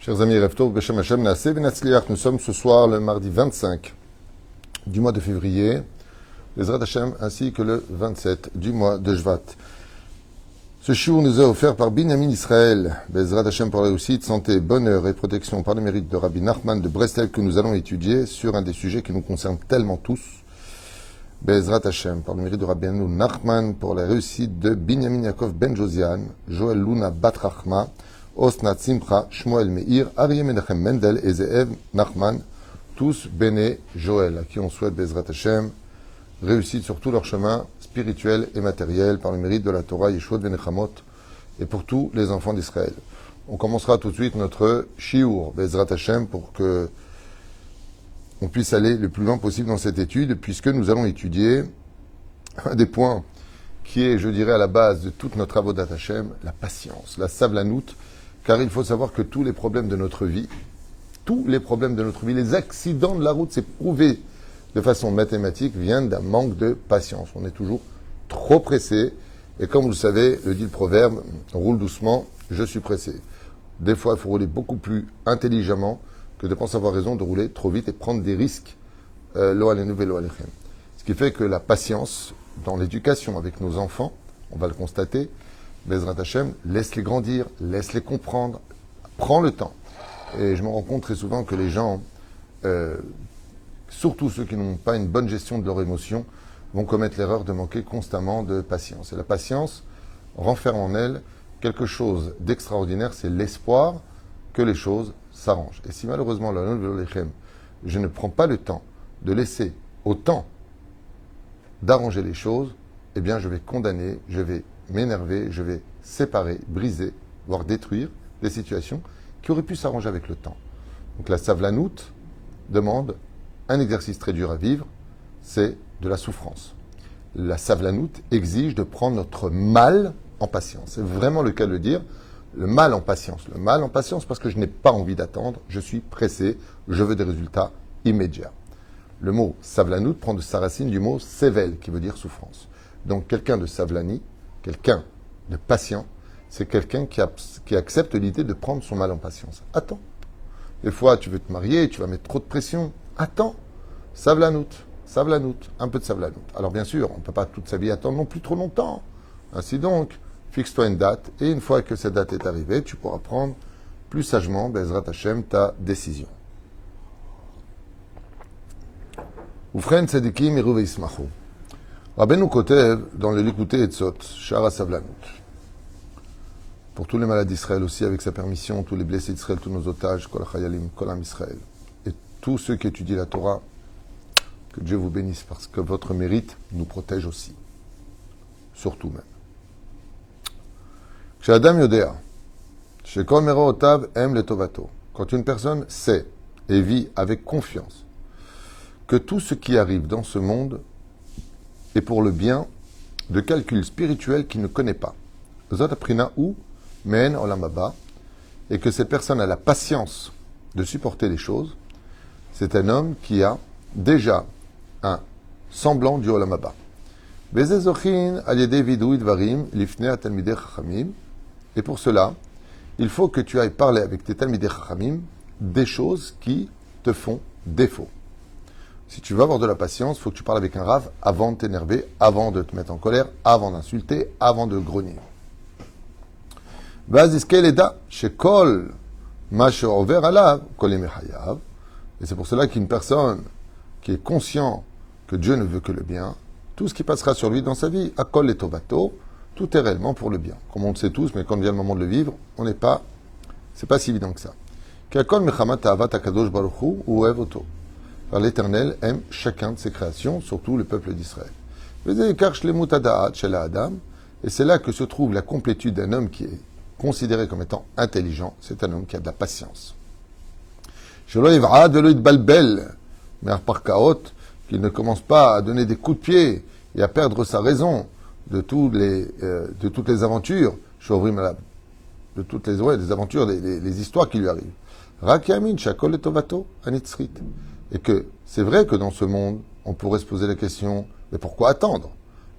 Chers amis, Rev Tov, Beshem Hashem, Naaseh V'Natzliach, nous sommes ce soir le mardi 25 du mois de février, Bezrat Hashem, ainsi que le 27 du mois de Shvat. Ce shiur nous est offert par Binyamin Israël, Bezrat Hashem pour la réussite, santé, bonheur et protection par le mérite de Rabbi Nachman de Breslev que nous allons étudier sur un des sujets qui nous concernent tellement tous. Bezrat Hashem, par le mérite de Rabbi Nachman pour la réussite de Binyamin Yaakov Ben Josian, Joël Luna Bat Rachma, Osnat Simcha, Shmuel Meir, Aryeh Menachem Mendel et Zeev Nachman, tous béné Joël, à qui on souhaite Bezrat Hashem, réussite sur tout leur chemin spirituel et matériel par le mérite de la Torah, Yeshua Ben Nechamot, et pour tous les enfants d'Israël. On commencera tout de suite notre shiur Bezrat Hashem pour que on puisse aller le plus loin possible dans cette étude, puisque nous allons étudier un des points qui est, je dirais, à la base de toute notre avodat Hashem, la patience, la savlanout, car il faut savoir que tous les problèmes de notre vie, les accidents de la route, c'est prouvé de façon mathématique, viennent d'un manque de patience. On est toujours trop pressé, et comme vous le savez, le dit le proverbe, roule doucement, je suis pressé. Des fois, il faut rouler beaucoup plus intelligemment que de penser avoir raison de rouler trop vite et prendre des risques. Lo alenu velo alechem. Ce qui fait que la patience dans l'éducation avec nos enfants, on va le constater, Bezrat Hashem, laisse-les grandir, laisse-les comprendre, prends le temps. Et je me rends compte très souvent que les gens, surtout ceux qui n'ont pas une bonne gestion de leurs émotions, vont commettre l'erreur de manquer constamment de patience. Et la patience renferme en elle quelque chose d'extraordinaire, c'est l'espoir que les choses s'arrangent. Et si malheureusement, je ne prends pas le temps de laisser au temps d'arranger les choses, eh bien je vais condamner, je vais m'énerver, je vais séparer, briser, voire détruire des situations qui auraient pu s'arranger avec le temps. Donc la savlanout demande un exercice très dur à vivre, c'est de la souffrance. La savlanout exige de prendre notre mal en patience. C'est vraiment le cas de le dire, le mal en patience. Le mal en patience parce que je n'ai pas envie d'attendre, je suis pressé, je veux des résultats immédiats. Le mot savlanout prend de sa racine du mot sevel, qui veut dire souffrance. Donc quelqu'un de savlani, quelqu'un de patient, c'est quelqu'un qui accepte l'idée de prendre son mal en patience. Attends. Des fois, tu veux te marier, tu vas mettre trop de pression. Attends. Savlanout, un peu de savlanout. Alors bien sûr, on ne peut pas toute sa vie attendre non plus trop longtemps. Ainsi donc, fixe-toi une date, et une fois que cette date est arrivée, tu pourras prendre plus sagement, Bezrat Hashem, ta décision. Ufren tzedikim iru veismachu. Rabbeinu Kotev, dans le Likutei Etzot, Shara Savlanout. Pour tous les malades d'Israël aussi, avec sa permission, tous les blessés d'Israël, tous nos otages, Kol HaChayalim, Kol Am Israël, et tous ceux qui étudient la Torah, que Dieu vous bénisse, parce que votre mérite nous protège aussi. Surtout même. כשאדם יודע שכל מראותיו הם לטובתו, quand une personne sait et vit avec confiance que tout ce qui arrive dans ce monde est pour le bien de calculs spirituels qu'il ne connaît pas. Zot aprina ou men olam haba, et que cette personne a la patience de supporter les choses, c'est un homme qui a déjà un semblant du olam haba. Veze zochin al yedei vidui dvarim lifnei talmidei chachamim. Et pour cela, il faut que tu ailles parler avec tes talmidei chachamim des choses qui te font défaut. Si tu veux avoir de la patience, il faut que tu parles avec un rav avant de t'énerver, avant de te mettre en colère, avant d'insulter, avant de grogner. Et c'est pour cela qu'une personne qui est conscient que Dieu ne veut que le bien, tout ce qui passera sur lui dans sa vie, akol et tovato, tout est réellement pour le bien. Comme on le sait tous, mais quand vient le moment de le vivre, c'est pas si évident que ça. Car l'Éternel aime chacun de ses créations, surtout le peuple d'Israël. Et c'est là que se trouve la complétude d'un homme qui est considéré comme étant intelligent. C'est un homme qui a de la patience. Mais qu'il ne commence pas à donner des coups de pied et à perdre sa raison de toutes les aventures, de toutes les aventures, les histoires qui lui arrivent. Et que c'est vrai que dans ce monde, on pourrait se poser la question, mais pourquoi attendre?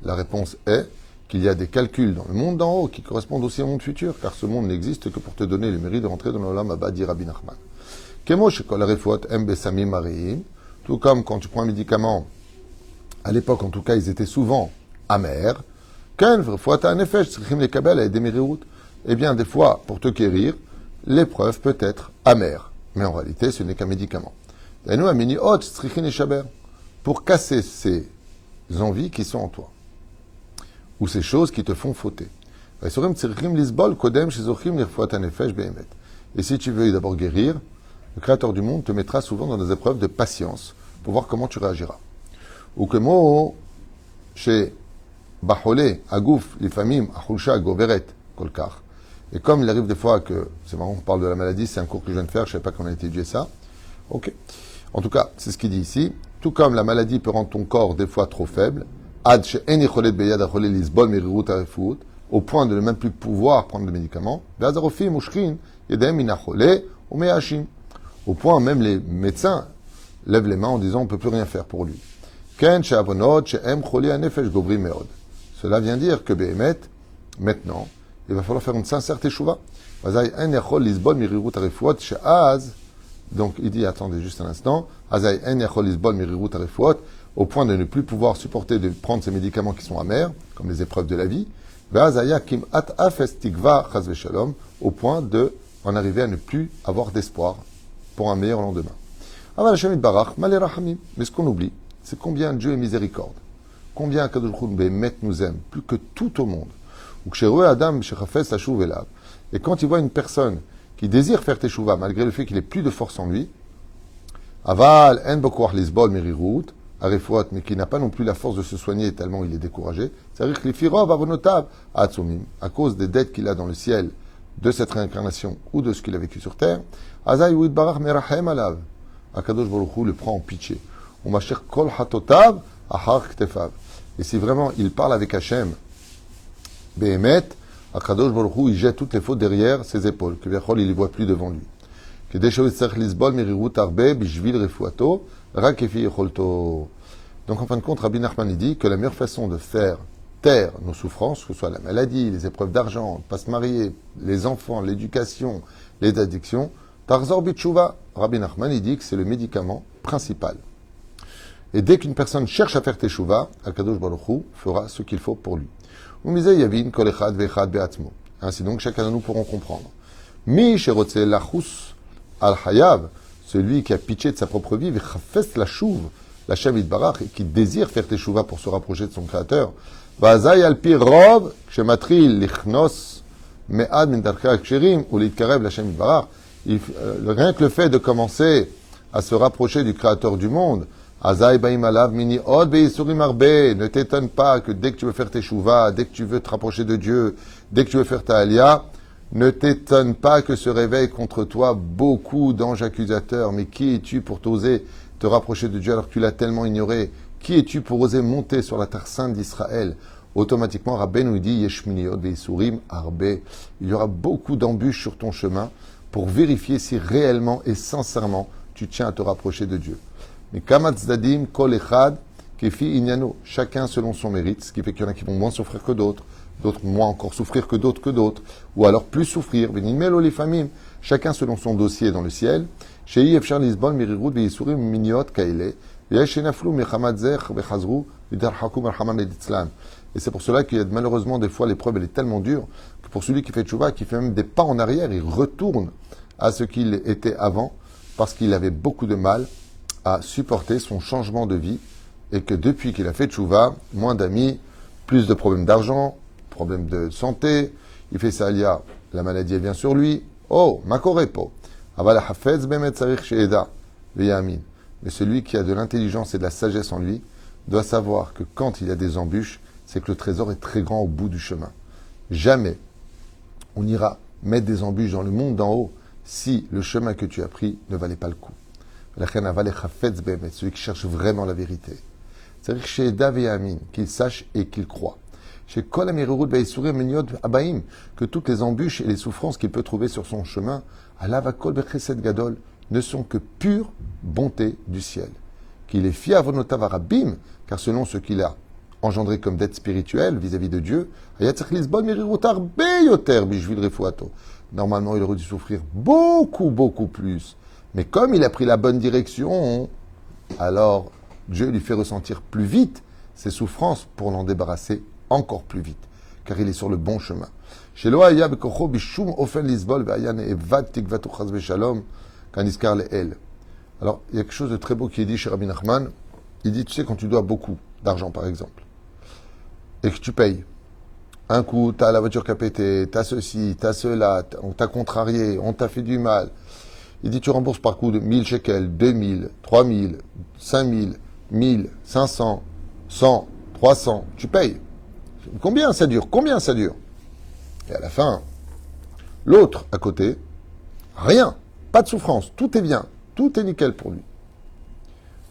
La réponse est qu'il y a des calculs dans le monde d'en haut qui correspondent aussi au monde futur, car ce monde n'existe que pour te donner le mérite de rentrer dans l'Olam Abba, dit Rabbi Nachman. Tout comme quand tu prends un médicament, à l'époque en tout cas, ils étaient souvent amers. Eh bien, des fois, pour te guérir, l'épreuve peut être amère. Mais en réalité, ce n'est qu'un médicament. Pour casser ces envies qui sont en toi, ou ces choses qui te font fauter. Et si tu veux d'abord guérir, le Créateur du monde te mettra souvent dans des épreuves de patience pour voir comment tu réagiras. Ou que moi, chez Baholé, Agouf, les familles, Achulcha, Goveret, Kolkar. Et comme il arrive des fois que, c'est marrant, on parle de la maladie, c'est un cours que je viens de faire, je ne sais pas qu'on a étudié ça. Ok. En tout cas, c'est ce qu'il dit ici. Tout comme la maladie peut rendre ton corps des fois trop faible, au point de ne même plus pouvoir prendre de médicaments, au point même les médecins lèvent les mains en disant on ne peut plus rien faire pour lui. Cela vient dire que Béhémet, maintenant, il va falloir faire une sincère teshuva. Donc il dit, attendez juste un instant, au point de ne plus pouvoir supporter de prendre ces médicaments qui sont amers, comme les épreuves de la vie, au point de en arriver à ne plus avoir d'espoir pour un meilleur lendemain. Mais ce qu'on oublie, c'est combien Dieu est miséricorde, combien Kadosh Baruch Hu Béhémet nous aime, plus que tout au monde. Et quand il voit une personne qui désire faire teshuva, malgré le fait qu'il n'ait plus de force en lui, aval en bokoach lisbol merirut, mais qui n'a pas non plus la force de se soigner tellement il est découragé, c'est-à-dire que les firov avonotav atzumim, à cause des dettes qu'il a dans le ciel de cette réincarnation ou de ce qu'il a vécu sur terre, azay ou idbarach merahem alav, Akadosh Baruch Hu le prend en pitié. On m'a cher kol hatotav ahar ktefav. Et si vraiment il parle avec Hachem, Béhémet, Akadosh Baruch Hu, il jette toutes les fautes derrière ses épaules, que Bechol, il ne les voit plus devant lui. Donc en fin de compte, Rabbi Nachman dit que la meilleure façon de faire taire nos souffrances, que ce soit la maladie, les épreuves d'argent, ne pas se marier, les enfants, l'éducation, les addictions, Tarzor Bitshuva, Rabbi Nachman il dit que c'est le médicament principal. Et dès qu'une personne cherche à faire teshuva, Akadosh Baruch Hu fera ce qu'il faut pour lui. Ainsi donc, chacun de nous pourrons comprendre. Mi sherotze lachus al hayav, celui qui a pitié de sa propre vie, v'chafes la chouve, la shavit barach, et qui désire faire teshuva pour se rapprocher de son créateur. Vazay al pi rov, kshematri lichnos me'ad min darkei aksherim, ou litkarev la shavit barach. Rien que le fait de commencer à se rapprocher du créateur du monde, ne t'étonne pas que dès que tu veux faire tes chouvas, dès que tu veux te rapprocher de Dieu, dès que tu veux faire ta alia, ne t'étonne pas que se réveillent contre toi beaucoup d'anges accusateurs. Mais qui es-tu pour t'oser te rapprocher de Dieu alors que tu l'as tellement ignoré? Qui es-tu pour oser monter sur la terre sainte d'Israël? Automatiquement, Rabben nous dit, Yeshminiot ve'isurim arbe. Il y aura beaucoup d'embûches sur ton chemin pour vérifier si réellement et sincèrement tu tiens à te rapprocher de Dieu. Mais kamatzadim kol echad kefi inyano, chacun selon son mérite, ce qui fait qu'il y en a qui vont moins souffrir que d'autres, d'autres moins encore souffrir que d'autres, ou alors plus souffrir. Venimelo les famim, chacun selon son dossier dans le ciel. Shei efshar lisbol mirirut ve'isurim miniot kaile, ve'yeshenaflu mechamadzech vechazru v'darhakum arhamam editzlan. Et c'est pour cela qu'il y a malheureusement des fois l'épreuve elle est tellement dure que pour celui qui fait tchouva, qui fait même des pas en arrière, il retourne à ce qu'il était avant parce qu'il avait beaucoup de mal à supporter son changement de vie et que depuis qu'il a fait tchouva, moins d'amis, plus de problèmes d'argent, problèmes de santé, il fait ça alia, la maladie vient sur lui. Oh, makorepo. Aval hafetz bemet sarich sheeda veyamin. Mais celui qui a de l'intelligence et de la sagesse en lui doit savoir que quand il y a des embûches, c'est que le trésor est très grand au bout du chemin. Jamais on ira mettre des embûches dans le monde d'en haut si le chemin que tu as pris ne valait pas le coup. Celui qui cherche vraiment la vérité. C'est-à-dire chez Dav et Amin, qu'il sache et qu'il croit. Chez Kol Amirurut Baïsourim Meniot Abaim, que toutes les embûches et les souffrances qu'il peut trouver sur son chemin, Alavakol Bechesed Gadol, ne sont que pure bonté du ciel. Qu'il est fier Vonotav Arabim, car selon ce qu'il a engendré comme dette spirituelle vis-à-vis de Dieu, normalement, il aurait dû souffrir beaucoup, beaucoup plus. Mais comme il a pris la bonne direction, alors Dieu lui fait ressentir plus vite ses souffrances pour l'en débarrasser encore plus vite, car il est sur le bon chemin. Alors, il y a quelque chose de très beau qui est dit chez Rabbi Nachman. Il dit, tu sais, quand tu dois beaucoup d'argent, par exemple, et que tu payes, un coup, tu as la voiture qui a pété, tu as ceci, tu as cela, on t'a contrarié, on t'a fait du mal. Il dit, tu rembourses par coup de 1000 shekels, 2000, 3000, 5000, 1000, 500, 100, 300, tu payes. Combien ça dure? Combien ça dure? Et à la fin, l'autre à côté, rien, pas de souffrance, tout est bien, tout est nickel pour lui.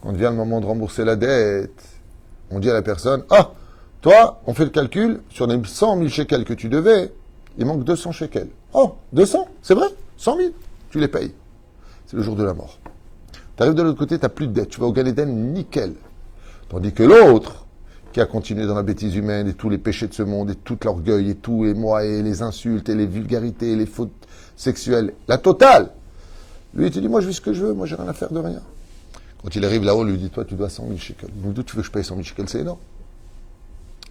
Quand vient le moment de rembourser la dette, on dit à la personne, ah, toi, on fait le calcul, sur les 100 000 shekels que tu devais, il manque 200 shekels. Oh, 200, c'est vrai, 100 000, tu les payes. C'est le jour de la mort. Tu arrives de l'autre côté, tu n'as plus de dette, tu vas au Gan Eden, nickel. Tandis que l'autre, qui a continué dans la bêtise humaine et tous les péchés de ce monde et tout l'orgueil et tout, et moi, et les insultes et les vulgarités et les fautes sexuelles, la totale. Lui, il te dit, moi, je vis ce que je veux, moi, j'ai rien à faire de rien. Quand il arrive là-haut, lui dit, toi, tu dois 100 000 shekels. Donc, d'où tu veux que je paye 100 000 shekels? C'est énorme.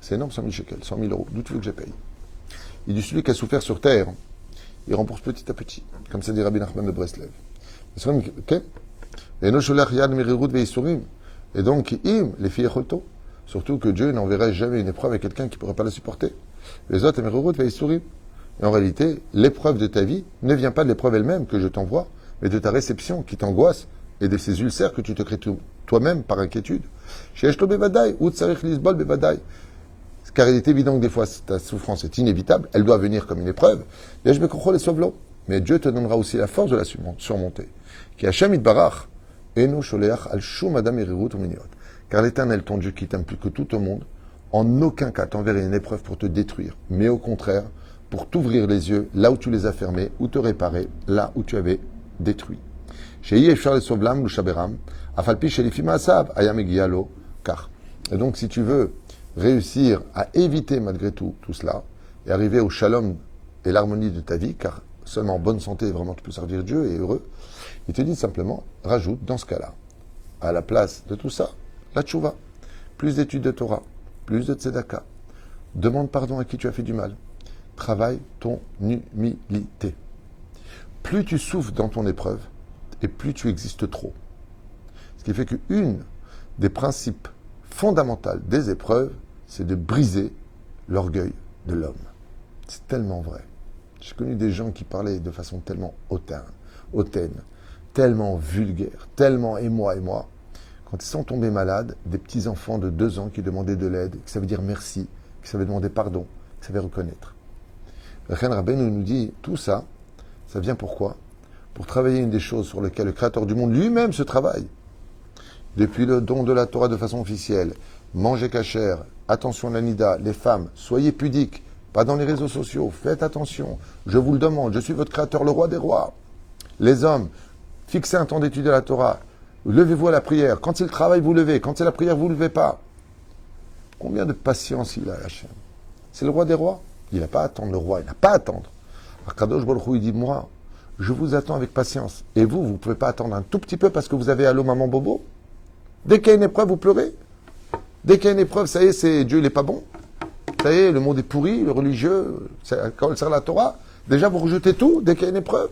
C'est énorme, 100 000 shekels, 100 000 euros. D'où tu veux que je paye? Il dit, celui qui a souffert sur terre, il rembourse petit à petit. Comme ça dit Rabbi Nachman de Breslev. Ok? Et donc, les filles cholto. Surtout que Dieu n'enverrait jamais une épreuve à quelqu'un qui ne pourrait pas la supporter. Les autres, et en réalité, l'épreuve de ta vie ne vient pas de l'épreuve elle-même que je t'envoie, mais de ta réception qui t'angoisse et de ces ulcères que tu te crées toi-même par inquiétude. Car il est évident que des fois, ta souffrance est inévitable, elle doit venir comme une épreuve. Mais Dieu te donnera aussi la force de la surmonter. Car l'Éternel, ton Dieu, qui t'aime plus que tout au monde, en aucun cas t'enverrait une épreuve pour te détruire, mais au contraire, pour t'ouvrir les yeux là où tu les as fermés, ou te réparer là où tu avais détruit. Et donc, si tu veux réussir à éviter malgré tout cela, et arriver au shalom et l'harmonie de ta vie, car seulement en bonne santé, vraiment, tu peux servir Dieu et heureux, il te dit simplement, rajoute dans ce cas-là, à la place de tout ça, la tchouva, plus d'études de Torah, plus de tzedaka, demande pardon à qui tu as fait du mal, travaille ton humilité. Plus tu souffres dans ton épreuve, et plus tu existes trop. Ce qui fait qu'une des principes fondamentaux des épreuves, c'est de briser l'orgueil de l'homme. C'est tellement vrai. J'ai connu des gens qui parlaient de façon tellement hautaine, tellement vulgaire, tellement et moi. Quand ils sont tombés malades, des petits-enfants de 2 ans qui demandaient de l'aide, qui savaient dire merci, qui savaient demander pardon, qui savaient reconnaître. Chen Rabbeinu nous dit, tout ça, ça vient pourquoi? Pour travailler une des choses sur lesquelles le Créateur du monde lui-même se travaille. Depuis le don de la Torah de façon officielle, mangez cachère, attention à la nida, les femmes, soyez pudiques, pas dans les réseaux sociaux, faites attention, je vous le demande, je suis votre Créateur, le roi des rois. Les hommes, fixez un temps d'étude de la Torah, levez-vous à la prière, quand c'est le travail, vous levez, quand c'est la prière, vous ne levez pas. Combien de patience il a, Hachem? C'est le roi des rois. Il n'a pas à attendre le roi, il n'a pas à attendre. Kadosh Baruch Hu, il dit, moi, je vous attends avec patience. Et vous ne pouvez pas attendre un tout petit peu parce que vous avez allô maman bobo? Dès qu'il y a une épreuve, vous pleurez. Dès qu'il y a une épreuve, ça y est, c'est Dieu, il n'est pas bon. Ça y est, le monde est pourri, le religieux, quand il sert la Torah, déjà vous rejetez tout dès qu'il y a une épreuve.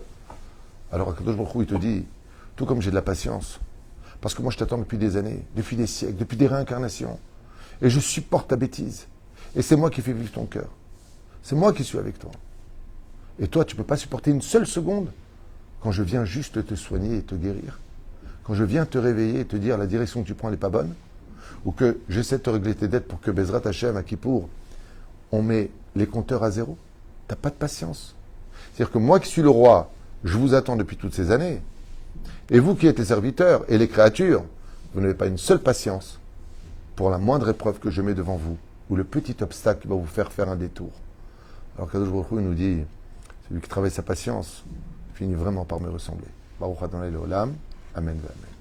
Alors Kadosh Baruch Hu, il te dit, tout comme j'ai de la patience, parce que moi je t'attends depuis des années, depuis des siècles, depuis des réincarnations, et je supporte ta bêtise. Et c'est moi qui fais vivre ton cœur. C'est moi qui suis avec toi. Et toi, tu ne peux pas supporter une seule seconde quand je viens juste te soigner et te guérir. Quand je viens te réveiller et te dire la direction que tu prends n'est pas bonne, ou que j'essaie de te régler tes dettes pour que Bezrat Hashem, à Kippour, on met les compteurs à zéro. Tu n'as pas de patience. C'est-à-dire que moi qui suis le roi, je vous attends depuis toutes ces années. Et vous qui êtes les serviteurs et les créatures, vous n'avez pas une seule patience pour la moindre épreuve que je mets devant vous, ou le petit obstacle qui va vous faire faire un détour. Alors Kadosh Baruch Hu nous dit, celui qui travaille sa patience finit vraiment par me ressembler. Baruch Adonai Leolam. Amen. Amen.